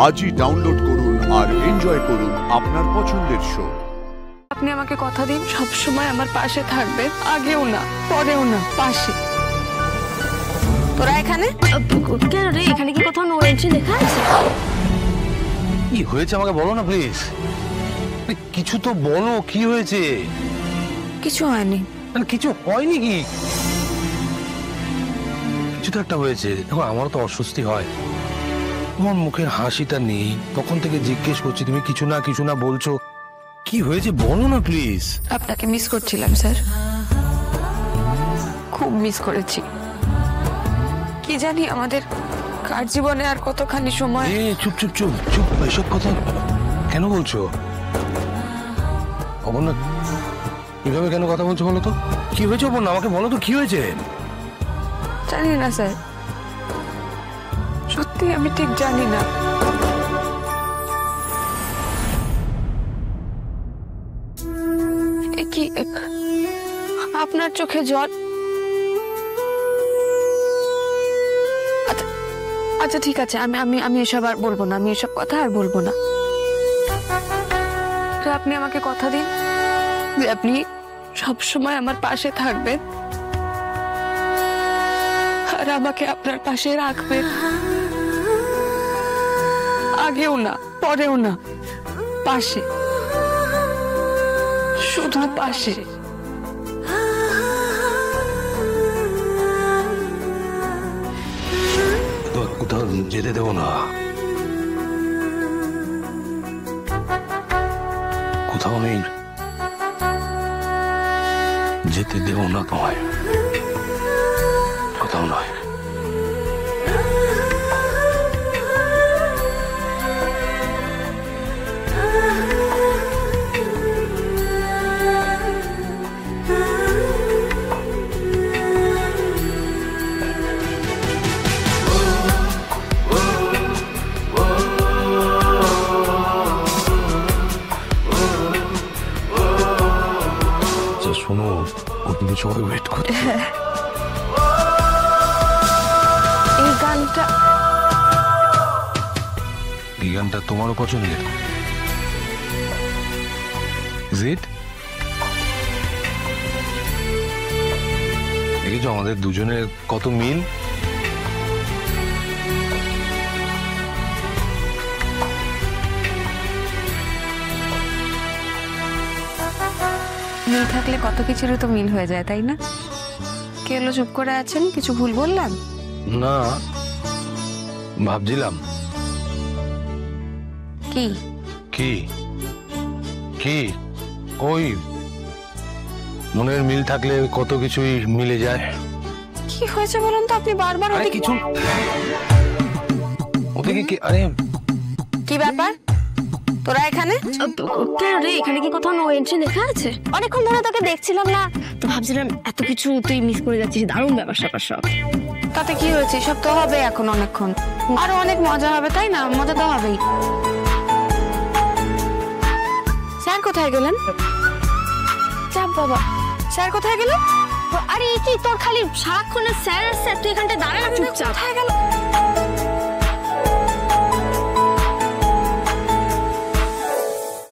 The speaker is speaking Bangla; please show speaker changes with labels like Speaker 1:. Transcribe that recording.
Speaker 1: আজই ডাউনলোড করুন আর এনজয় করুন আপনার পছন্দের শো।
Speaker 2: আপনি আমাকে কথা দিন সব সময় আমার পাশে থাকবেন, আগেও না পরেও না, পাশে। তোরা এখানে
Speaker 3: কেন রে? এখানে কি কোথাও নো এন্ট্রি লেখা আছে?
Speaker 4: কি হয়েছে আমাকে বলো না প্লিজ। কিছু তো বলো, কি হয়েছে?
Speaker 2: কিছু হয়নি।
Speaker 4: কিছু হয়নি কি? কিছু তো একটা হয়েছে। দেখো আমারও তো অস্বস্তি হয়, তোমার মুখের হাসিটা নেই। তখন থেকে জিজ্ঞেস করছি, তুমি কিছু না বলছো। কি হয়েছে বলো না প্লিজ।
Speaker 2: আপনাকে মিস করছিলাম স্যার, খুব মিস করেছি। কি জানি আমাদের কার জীবনে আর কতখানি সময়।
Speaker 4: চুপ চুপ চুপ চুপ, এসব কথা কেন বলছো? অপর্ণা এভাবে কেন কথা বলছো বলো তো? কি হয়েছে অপর্ণা, আমাকে বলো তো কি হয়েছে?
Speaker 2: জানি না স্যার, সত্যি আমি ঠিক জানি না। কি আপনার চোখে জল? আচ্ছা ঠিক আছে, আমি এসব আর বলবো না, আমি এসব কথা আর বলবো না। আপনি আমাকে কথা দিন যে আপনি সব সময় আমার পাশে থাকবেন আর আমাকে আপনার পাশে রাখবেন, আগেও না পরেও না, পাশে, শুধু পাশে।
Speaker 4: কোথাও যেতে দেবো না, কোথাও নেই যেতে দেবো না তোমায়, কোথাও নয়। শোনো, ও কিন্তু সবাই ওয়েট করছে। এই গানটা তোমারও পছন্দের? দেখেছো আমাদের দুজনের কত মিল।
Speaker 2: মিল থাকলে কত কিছুরই তো মিল হয়ে যায়, তাই না? কে হলো চুপ করে আছেন? কিছু ভুল বললাম?
Speaker 4: না, ভাবছিলাম।
Speaker 2: কি
Speaker 4: কি কি ওই মনের মিল থাকলে কত কিছুই মিলে যায়।
Speaker 2: কি হয়েছে বলুন তো? আপনি বারবার
Speaker 4: কিছু ওদিকে কি? আরে
Speaker 2: কি ব্যাপার, তোরা এখানে
Speaker 3: কেন রে? এখানে কি কোথাও নো এন্ট্রি লেখা আছে? অনেকক্ষণ ধরে তোকে দেখছিলাম না, তো ভাবছিলাম এত কিছু তুই মিস করে যাচ্ছিস। দারুণ ব্যাপার স্যাপার সব।
Speaker 2: তাতে কি হয়েছে? সব তো হবে এখন অনেকক্ষণ, আরো অনেক মজা হবে, তাই না? মজা তো হবেই। স্যার কোথায় গেলেন?
Speaker 3: চাপ বাবা,
Speaker 2: স্যার কোথায় গেলেন?
Speaker 3: আরে কি তোর খালি সারাক্ষণ স্যার স্যার, তুই এখানটা দাঁড়া চুপচাপ।
Speaker 2: কোথায় গেল?